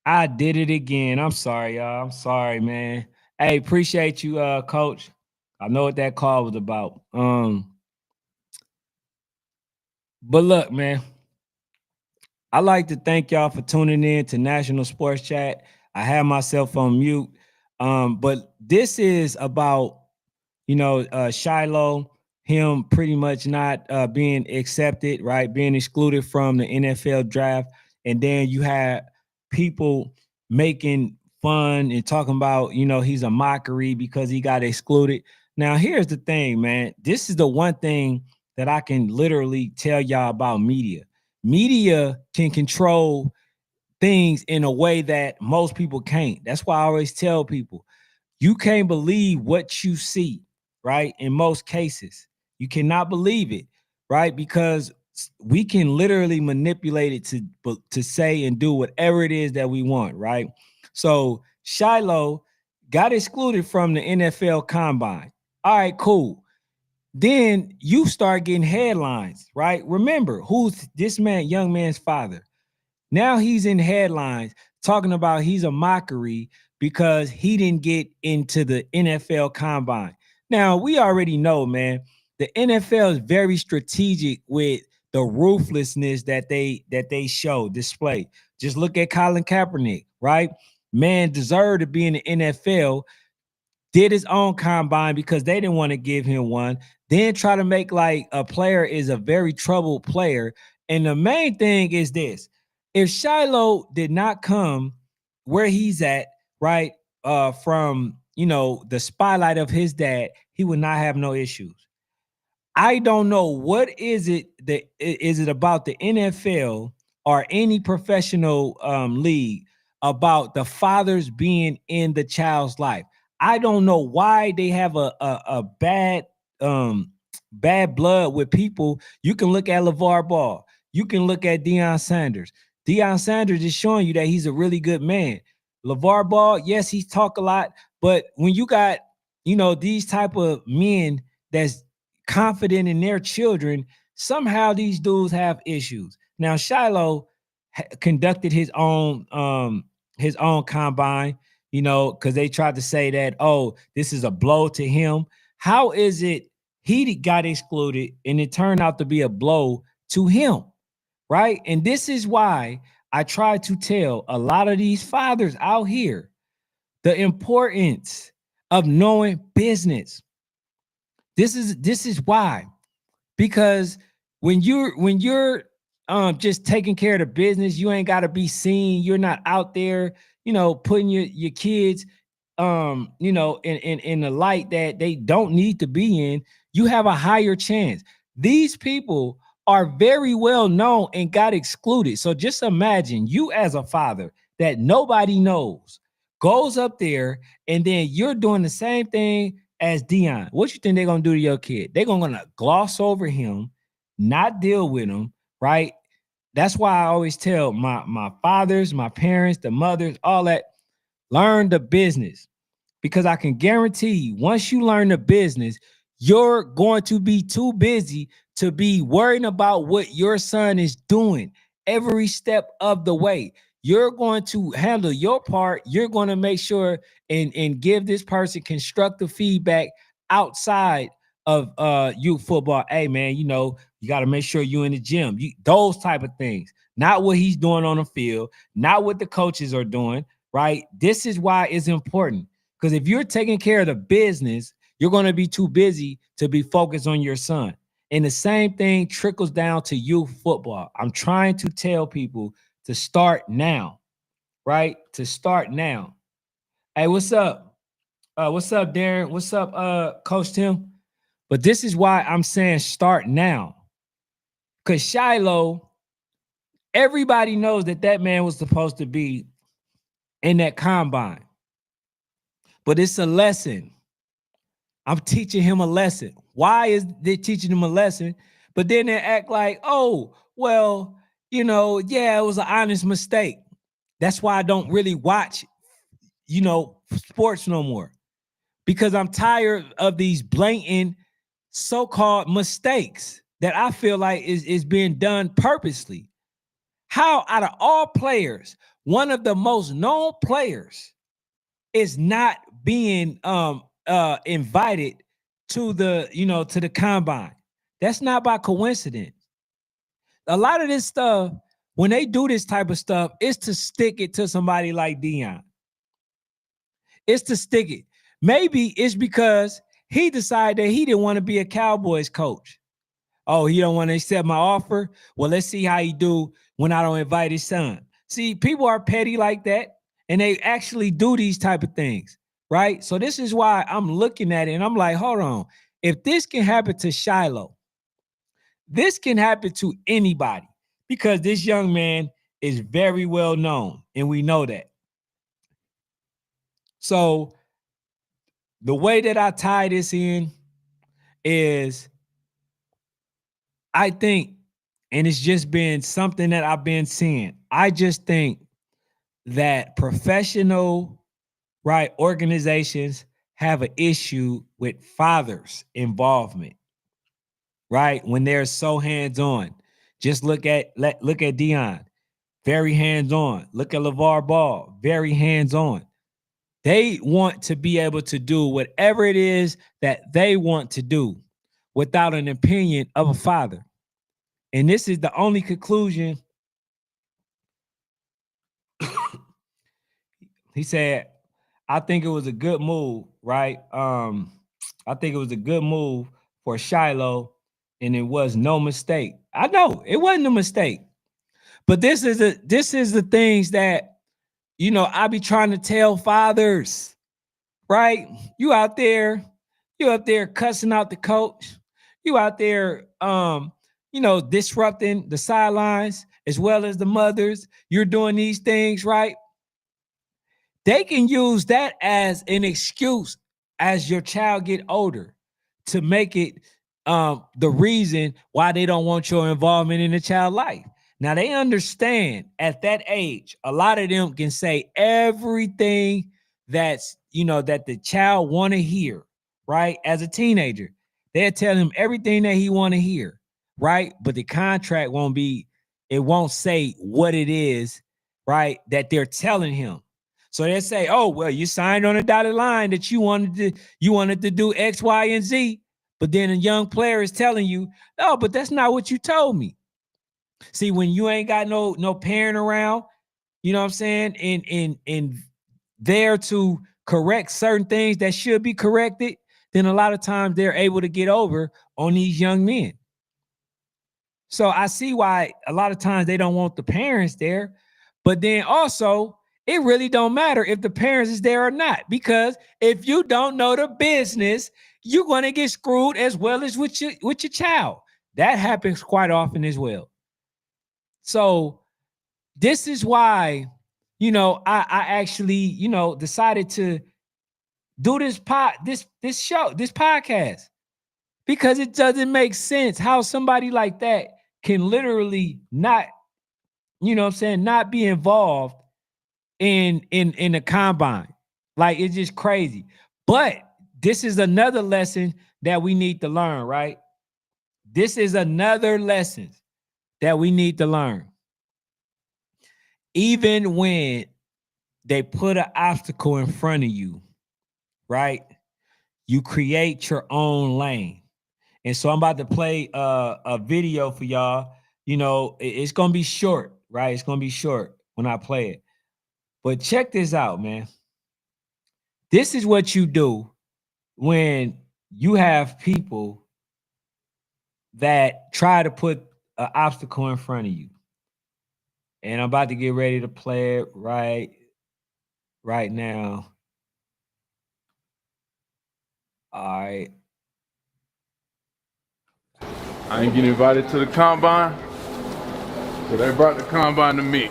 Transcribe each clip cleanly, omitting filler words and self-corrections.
I did it again. I'm sorry, y'all. I'm sorry, man. Hey, appreciate you, coach. I know what that call was about. But look, man, I like to thank y'all for tuning in to National Sports Chat. I have myself on mute. But this is about, Shilo, him pretty much not being accepted, right? Being excluded from the NFL draft. And then you have people making fun and talking about, he's a mockery because he got excluded. Now, here's the thing, man. This is the one thing that I can literally tell y'all about media. Media can control things in a way that most people can't. That's why I always tell people you can't believe what you see, right? In most cases, you cannot believe it, right? Because we can literally manipulate it to say and do whatever it is that we want, right? So Shilo got excluded from the NFL Combine. All right, cool. Then you start getting headlines, right? Remember, who's this man, young man's father? Now he's in headlines talking about he's a mockery because he didn't get into the NFL combine. Now, we already know, man, the NFL is very strategic with the ruthlessness that they show, display. Just look at Colin Kaepernick, right? Man deserved to be in the NFL, did his own combine because they didn't want to give him one, then try to make like a player is a very troubled player. And the main thing is this: if Shiloh did not come where he's at, right, from the spotlight of his dad, he would not have no issues. I don't know what is it that is it about the NFL or any professional league about the fathers being in the child's life. I don't know why they have a bad bad blood with people. You can look at LeVar Ball. You can look at Deion Sanders. Deion Sanders is showing you that he's a really good man. LeVar Ball, yes, he talk a lot, but when you got these type of men that's confident in their children, somehow these dudes have issues. Now Shiloh conducted his own combine, because they tried to say that, oh, this is a blow to him. How is it he got excluded and it turned out to be a blow to him, right? And this is why I try to tell a lot of these fathers out here the importance of knowing business. This is why, because when you're just taking care of the business, you ain't got to be seen. You're not out there, putting your kids in the light that they don't need to be in. You have a higher chance. These people are very well known and got excluded. So just imagine you as a father that nobody knows goes up there, and then you're doing the same thing as Dion. What you think they're gonna do to your kid? They're gonna gloss over him, not deal with him, right? That's why I always tell my fathers, my parents, the mothers, all that, learn the business, because I can guarantee you, once you learn the business, you're going to be too busy to be worrying about what your son is doing every step of the way. You're going to handle your part. You're going to make sure and give this person constructive feedback outside of youth football. Hey man, you got to make sure you in the gym. Those type of things. Not what he's doing on the field, not what the coaches are doing, right? This is why it's important. Because if you're taking care of the business, you're going to be too busy to be focused on your son. And the same thing trickles down to youth football. I'm trying to tell people to start now, right? To start now. Hey, what's up? What's up, Darren? What's up, Coach Tim? But this is why I'm saying start now. Because Shiloh, everybody knows that man was supposed to be in that combine. But it's a lesson. I'm teaching him a lesson. Why is they teaching him a lesson? But then they act like, oh, well, yeah, it was an honest mistake. That's why I don't really watch, sports no more. Because I'm tired of these blatant so-called mistakes that I feel like is being done purposely. How, out of all players, one of the most known players is not being invited to the, to the combine. That's not by coincidence. A lot of this stuff, when they do this type of stuff, it's to stick it to somebody like Dion. It's to stick it. Maybe it's because he decided that he didn't want to be a Cowboys coach. Oh, he don't want to accept my offer? Well, let's see how he do when I don't invite his son. See, people are petty like that, and they actually do these type of things, right? So this is why I'm looking at it, and I'm like, hold on. If this can happen to Shilo, this can happen to anybody, because this young man is very well known, and we know that. So the way that I tie this in is, I think, and it's just been something that I've been seeing, I just think that professional, right, organizations have an issue with fathers' involvement, right? When they're so hands-on. Just look at Dion, very hands-on. Look at LeVar Ball, very hands-on. They want to be able to do whatever it is that they want to do without an opinion of a father. And this is the only conclusion. He said, I think it was a good move, right? I think it was a good move for Shilo, and it was no mistake. I know it wasn't a mistake. But this is the things that, I be trying to tell fathers, right? You out there cussing out the coach. You out there, disrupting the sidelines as well as the mothers. You're doing these things, right? They can use that as an excuse as your child get older to make it the reason why they don't want your involvement in the child life. Now, they understand at that age, a lot of them can say everything that the child want to hear, right? As a teenager, they'll tell him everything that he want to hear, right? But the contract won't say what it is, right, that they're telling him. So they say, oh, well, you signed on a dotted line that you wanted to do X, Y, and Z. But then a young player is telling you, no, but that's not what you told me. See, when you ain't got no parent around, you know what I'm saying, and there to correct certain things that should be corrected, then a lot of times they're able to get over on these young men. So I see why a lot of times they don't want the parents there. But then also, it really don't matter if the parents is there or not, because if you don't know the business, you're going to get screwed as well as with your child. That happens quite often as well. So this is why, I actually, decided to do this podcast, because it doesn't make sense how somebody like that can literally not, not be involved in the combine. Like, it's just crazy. But this is another lesson that we need to learn, right? This is another lesson that we need to learn. Even when they put an obstacle in front of you, right? You create your own lane. And so I'm about to play a video for y'all. It's going to be short, right? It's going to be short when I play it. But check this out, man. This is what you do when you have people that try to put an obstacle in front of you. And I'm about to get ready to play it right now. All right. I ain't getting invited to the combine, so they brought the combine to me.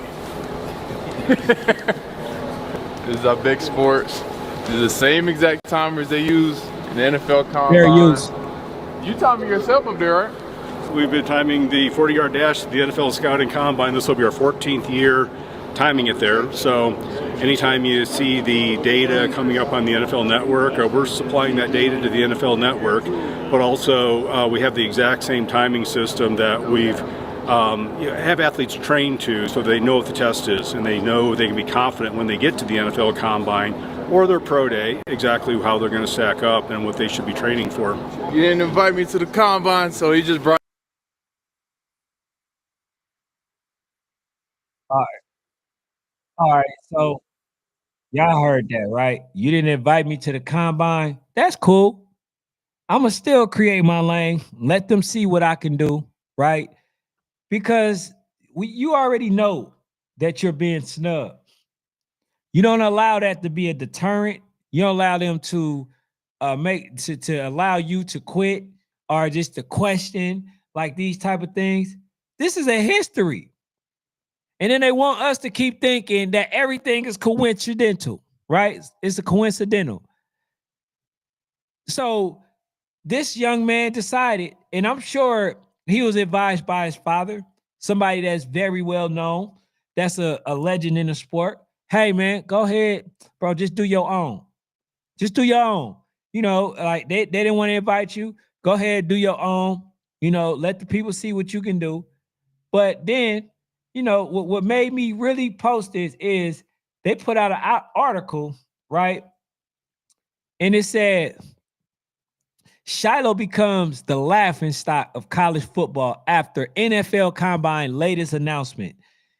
This is our big sports. This is the same exact timers they use in the NFL combine. Fair use. You time it yourself up there, right? We've been timing the 40-yard dash, the NFL Scouting Combine. This will be our 14th year timing it there. So anytime you see the data coming up on the NFL Network, we're supplying that data to the NFL Network. But also we have the exact same timing system that we've have athletes trained to, so they know what the test is and they know they can be confident when they get to the NFL Combine or their pro day exactly how they're going to stack up and what they should be training for. You didn't invite me to the Combine, so he just brought. All right. All right. So y'all heard that, right? You didn't invite me to the combine. That's cool. I'ma still create my lane. Let them see what I can do, right? Because you already know that you're being snubbed. You don't allow that to be a deterrent. You don't allow them to to allow you to quit or just to question like these type of things. This is a history. And then they want us to keep thinking that everything is coincidental, right? It's a coincidental. So this young man decided, and I'm sure he was advised by his father, somebody that's very well known, that's a legend in the sport. Hey man, go ahead, bro. Just do your own. Just do your own. You know, like they didn't want to invite you. Go ahead, do your own. You know, let the people see what you can do. But then, you know, what made me really post this is they put out an article, right? And it said, Shilo becomes the laughing stock of college football after NFL Combine latest announcement.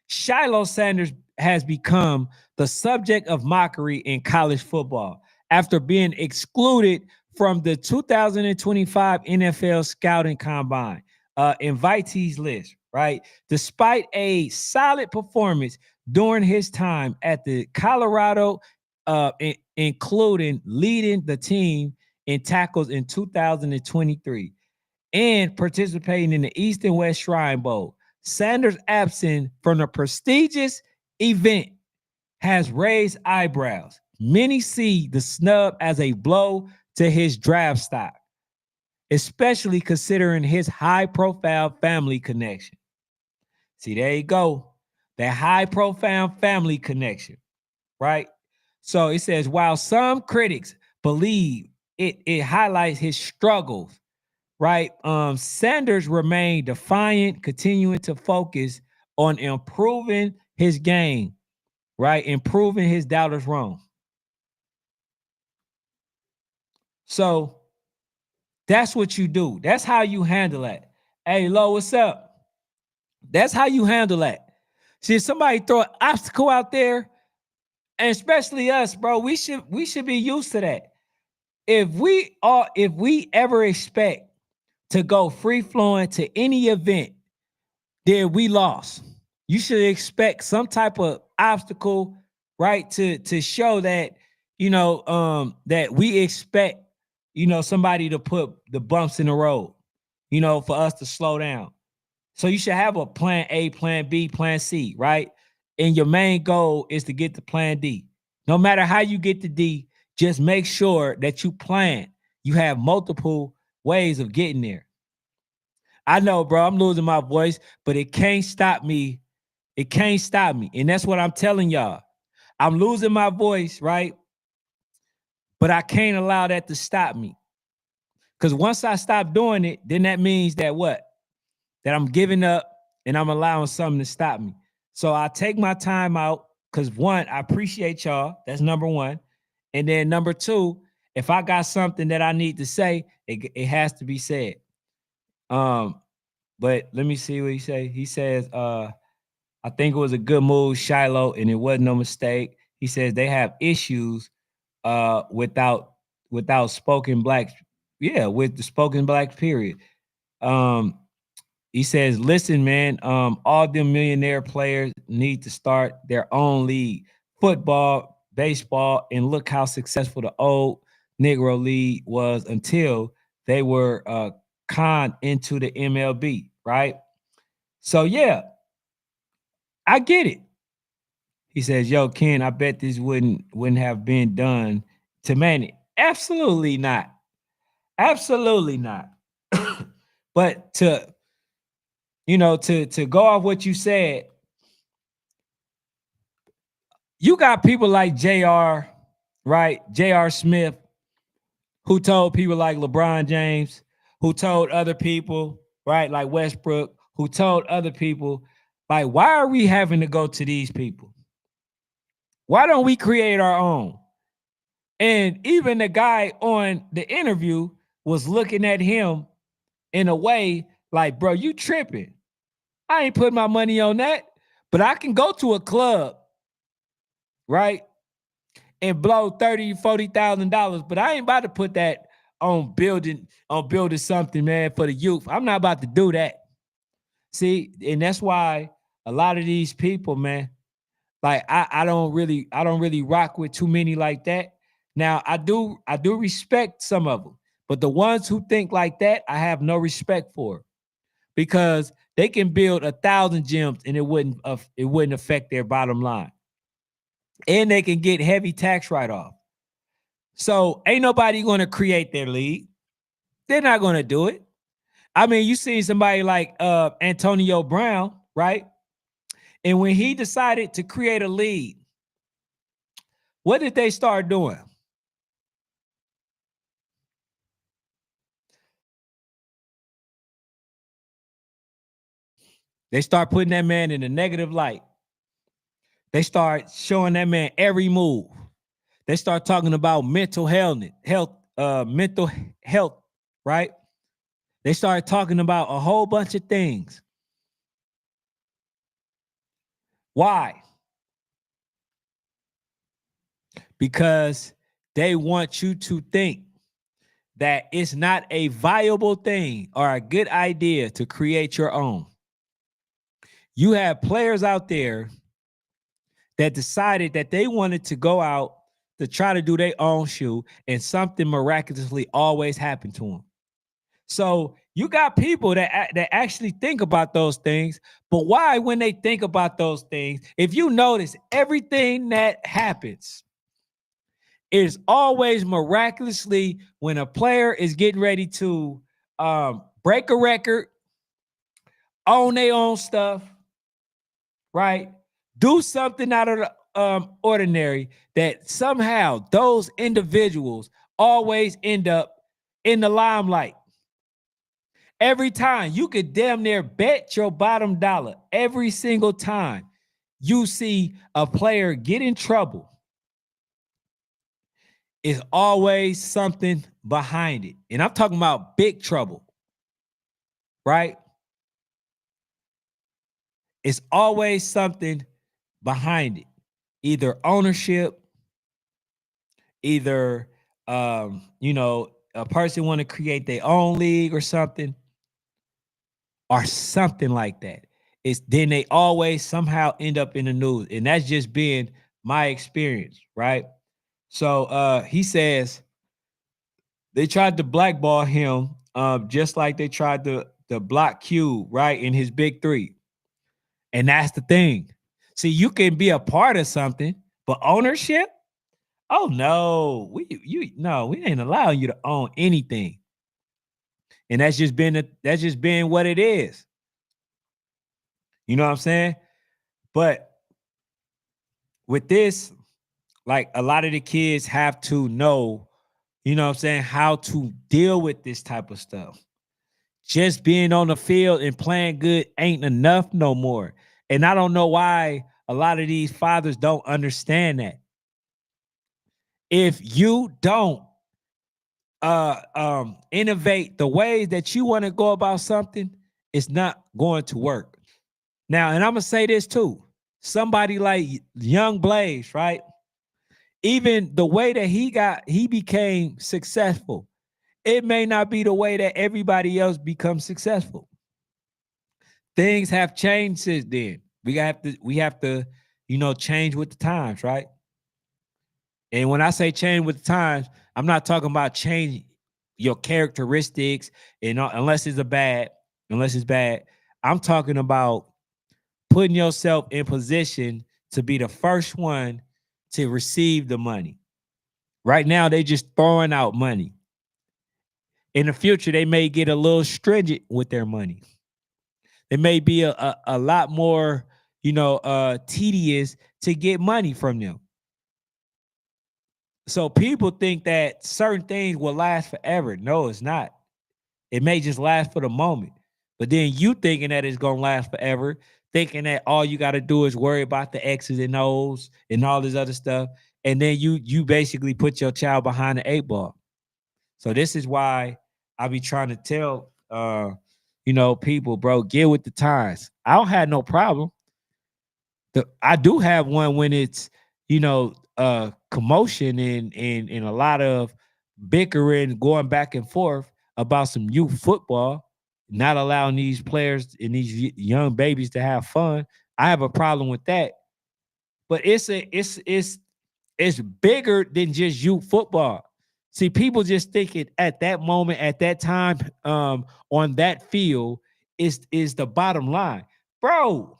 Shilo Sanders has become the subject of mockery in college football after being excluded from the 2025 NFL Scouting Combine invitees list, right? Despite a solid performance during his time at the Colorado, including leading the team in tackles in 2023 and participating in the East and West Shrine Bowl. Sanders' absence from the prestigious event has raised eyebrows. Many see the snub as a blow to his draft stock, especially considering his high-profile family connection. See, there you go. That high-profile family connection, right? So it says, while some critics believe it highlights his struggles, right? Sanders remained defiant, continuing to focus on improving his game, right? Improving his doubters wrong. So that's what you do. That's how you handle that. Hey, Lo, what's up? That's how you handle that. See, if somebody throw an obstacle out there, and especially us, bro, we should be used to that. If we ever expect to go free flowing to any event, then we lost. You should expect some type of obstacle, right? To show that, that we expect, somebody to put the bumps in the road, for us to slow down. So you should have a plan A, plan B, plan C, right? And your main goal is to get to plan D. No matter how you get to D, just make sure that you plan. You have multiple ways of getting there. I know, bro, I'm losing my voice, but it can't stop me. It can't stop me. And that's what I'm telling y'all. I'm losing my voice, right? But I can't allow that to stop me. Because once I stop doing it, then that means that what? That I'm giving up and I'm allowing something to stop me. So I take my time out because one, I appreciate y'all. That's number one. And then number two, if I got something that I need to say, it has to be said. But let me see what he say. He says, I think it was a good move, Shilo, and it wasn't no mistake. He says they have issues without spoken blacks. Yeah, with the spoken blacks, period. He says, listen, man, all them millionaire players need to start their own league. Football, baseball, and look how successful the old Negro League was until they were conned into the MLB, right? So yeah, I get it. He says, yo, Ken, I bet this wouldn't have been done to Manny. Absolutely not. Absolutely not. But to go off what you said, you got people like JR, right? JR Smith, who told people like LeBron James, who told other people, right, like Westbrook, who told other people, like, why are we having to go to these people? Why don't we create our own? And even the guy on the interview was looking at him in a way like, bro, you tripping. I ain't putting my money on that, but I can go to a club, right? And blow $30,000, $40,000, but I ain't about to put that on building something, man, for the youth. I'm not about to do that. See, and that's why a lot of these people, man, like I don't really rock with too many like that. Now I do respect some of them, but the ones who think like that, I have no respect for, because they can build 1,000 gyms and it wouldn't affect their bottom line, and they can get heavy tax write off. So ain't nobody going to create their league. They're not going to do it. I mean, you seen somebody like Antonio Brown, right? And when he decided to create a league, what did they start doing? They start putting that man in a negative light. They start showing that man every move. They start talking about mental health, right? They start talking about a whole bunch of things. Why? Because they want you to think that it's not a viable thing or a good idea to create your own. You have players out there that decided that they wanted to go out to try to do their own shoe, and something miraculously always happened to them. So you got people that actually think about those things, but why, when they think about those things, if you notice, everything that happens is always miraculously when a player is getting ready to break a record, own their own stuff, right? Do something out of the ordinary, that somehow those individuals always end up in the limelight. Every time, you could damn near bet your bottom dollar, every single time you see a player get in trouble, is always something behind it. And I'm talking about big trouble, right? It's always something behind it. Either ownership, either a person want to create their own league or something like that. It's then they always somehow end up in the news. And that's just been my experience, right? So he says they tried to blackball him, just like they tried to block Q, right, in his big three. And that's the thing. See, you can be a part of something, but ownership? Oh no, we ain't allowing you to own anything. And that's just been what it is. You know what I'm saying? But with this, like, a lot of the kids have to know, you know what I'm saying, how to deal with this type of stuff. Just being on the field and playing good ain't enough no more. And I don't know why a lot of these fathers don't understand that. If you don't innovate the ways that you want to go about something, it's not going to work. Now, and I'm gonna say this too. Somebody like Young Blaze, right? Even the way that he became successful, it may not be the way that everybody else becomes successful. Things have changed since then. We have to, change with the times, right? And when I say change with the times, I'm not talking about changing your characteristics and unless it's bad. I'm talking about putting yourself in position to be the first one to receive the money. Right now, they just throwing out money. In the future, they may get a little stringent with their money. It may be a lot more, tedious to get money from them. So people think that certain things will last forever. No, it's not. It may just last for the moment. But then you thinking that it's gonna last forever, thinking that all you got to do is worry about the X's and O's and all this other stuff, and then you basically put your child behind the eight ball. So this is why I be trying to tell people, bro, get with the times. I don't have no problem. I do have one when it's commotion and a lot of bickering going back and forth about some youth football, not allowing these players and these young babies to have fun. I have a problem with that. But it's bigger than just youth football. See, people just think it at that moment, at that time, on that field is the bottom line. Bro,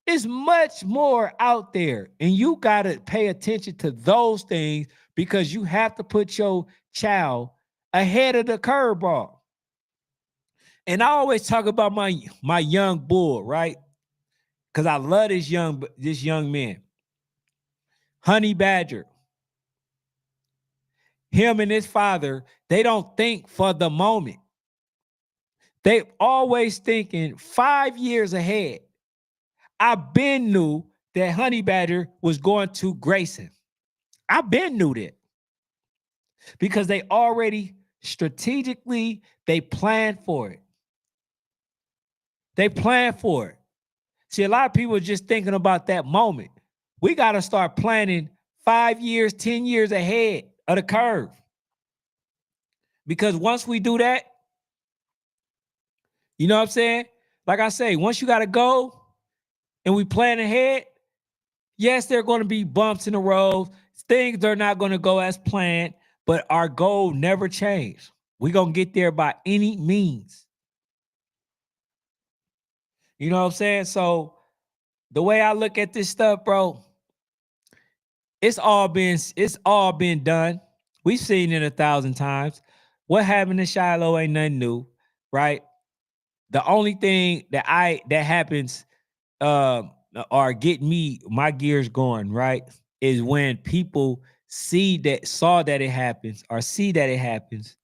it's much more out there, and you got to pay attention to those things because you have to put your child ahead of the curveball. And I always talk about my young bull, right? Because I love this young man, Honey Badger. Him and his father, they don't think for the moment. They always thinking 5 years ahead. I been knew that Honey Badger was going to Grayson. I been knew that because they already strategically they planned for it. They planned for it. See, a lot of people are just thinking about that moment. We got to start planning 5 years, 10 years ahead of the curve. Because once we do that, you know what I'm saying? Like I say, once you got to go and we plan ahead, yes, there are going to be bumps in the road. Things are not going to go as planned, but our goal never changed. We're going to get there by any means. You know what I'm saying? So the way I look at this stuff, bro, it's all been done. We've seen it 1,000 times. What happened to Shilo ain't nothing new, right? The only thing that happens or get me my gears going, right, is when people saw that it happens or see that it happens,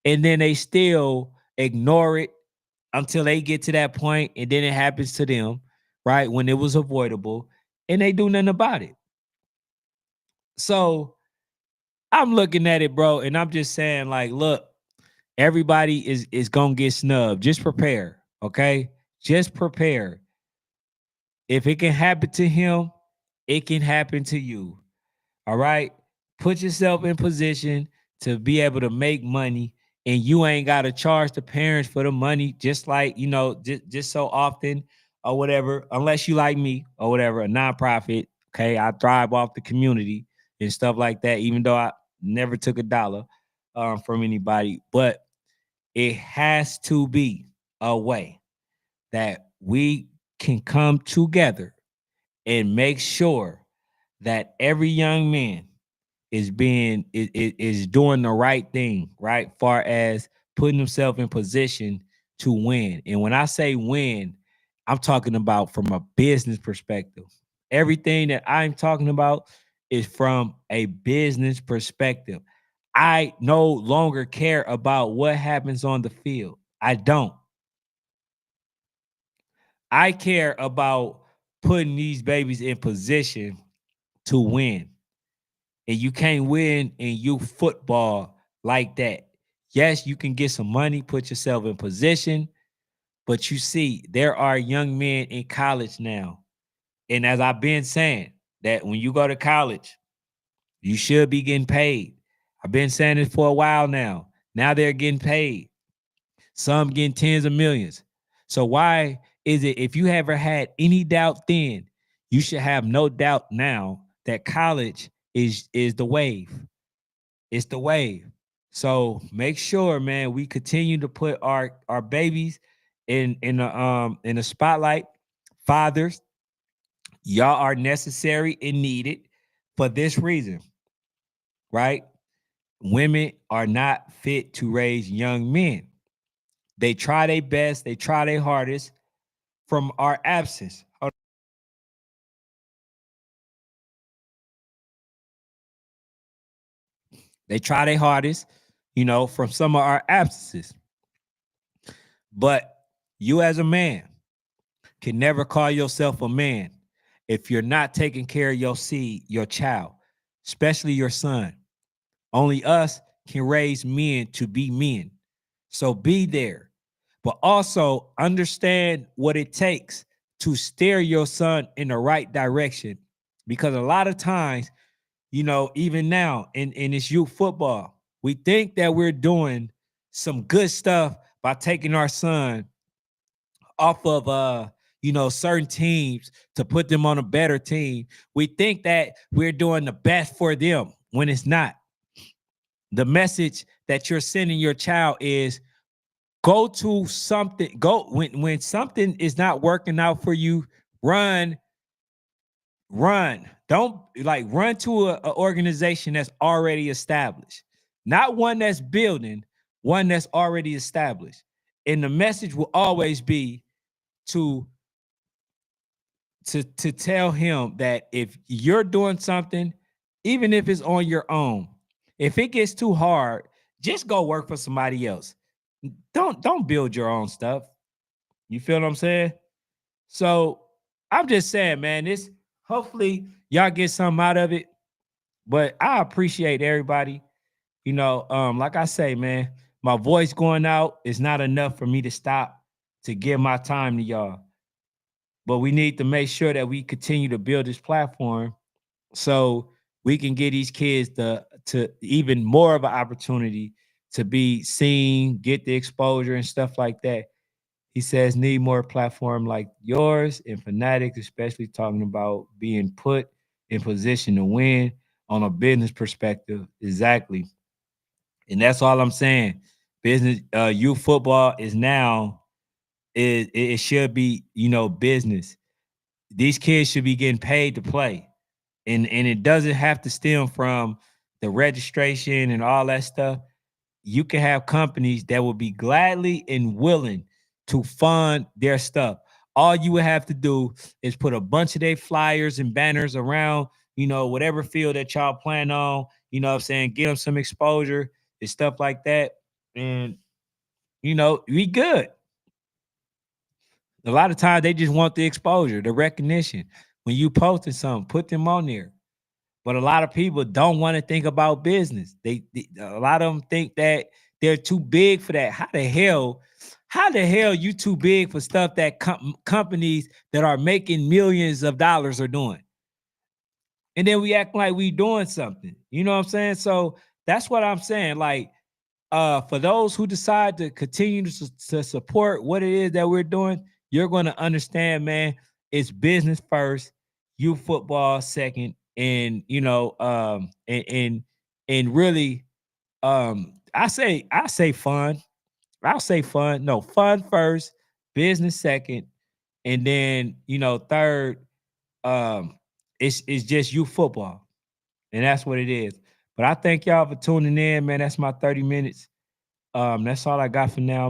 and then they still ignore it until they get to that point, and then it happens to them, right, when it was avoidable, and they do nothing about it. So I'm looking at it, bro, and I'm just saying, like, look, everybody is gonna get snubbed. Just prepare, okay? Just prepare. If it can happen to him, it can happen to you. All right? Put yourself in position to be able to make money, and you ain't got to charge the parents for the money, just like, just so often or whatever, unless you like me or whatever, a nonprofit. Okay. I thrive off the community and stuff like that, even though I never took a dollar from anybody. But it has to be a way that we can come together and make sure that every young man is doing the right thing, right? Far as putting himself in position to win. And when I say win, I'm talking about from a business perspective. Everything that I'm talking about is from a business perspective. I no longer care about what happens on the field. I don't. I care about putting these babies in position to win. And you can't win in youth football like that. Yes, you can get some money, put yourself in position, but you see, there are young men in college now. And as I've been saying, that when you go to college, you should be getting paid. I've been saying this for a while now. Now they're getting paid. Some getting tens of millions. So why is it, if you ever had any doubt then, you should have no doubt now that college is the wave. It's the wave. So make sure, man, we continue to put our babies in the spotlight. Fathers, y'all are necessary and needed for this reason, right? Women are not fit to raise young men. They try their best, they try their hardest from our absence. They try their hardest, from some of our absences. But you as a man can never call yourself a man if you're not taking care of your seed, your child, especially your son. Only us can raise men to be men. So be there, but also understand what it takes to steer your son in the right direction. Because a lot of times, even now in this youth football, we think that we're doing some good stuff by taking our son off of certain teams to put them on a better team. We think that we're doing the best for them when it's not. The message that you're sending your child is go to something, go when something is not working out for you, run. Don't run to a organization that's already established, not one that's building, one that's already established. And the message will always be to tell him that if you're doing something, even if it's on your own, if it gets too hard, just go work for somebody else. Don't build your own stuff. You feel what I'm saying? So I'm just saying, man, this hopefully y'all get something out of it. But I appreciate everybody. Like I say, man, my voice going out is not enough for me to stop to give my time to y'all. But we need to make sure that we continue to build this platform so we can get these kids to even more of an opportunity to be seen, get the exposure and stuff like that. He says, need more platform like yours and Fanatics, especially talking about being put in position to win on a business perspective. Exactly. And that's all I'm saying. Business, youth football is now, it should be, business. These kids should be getting paid to play. And it doesn't have to stem from the registration and all that stuff. You can have companies that will be gladly and willing to fund their stuff. All you would have to do is put a bunch of their flyers and banners around, whatever field that y'all plan on, what I'm saying, get them some exposure and stuff like that. And, we good. A lot of times they just want the exposure, the recognition. When you posting something, put them on there. But a lot of people don't want to think about business. A lot of them think that they're too big for that. How the hell you too big for stuff that companies that are making millions of dollars are doing? And then we act like we doing something. You know what I'm saying? So that's what I'm saying. Like, for those who decide to continue to support what it is that we're doing, you're going to understand, man, it's business first, youth football second, and and really, I say fun. I'll say fun. No, fun first, business second, and then third, it's just youth football, and that's what it is. But I thank y'all for tuning in, man. That's my 30 minutes. That's all I got for now.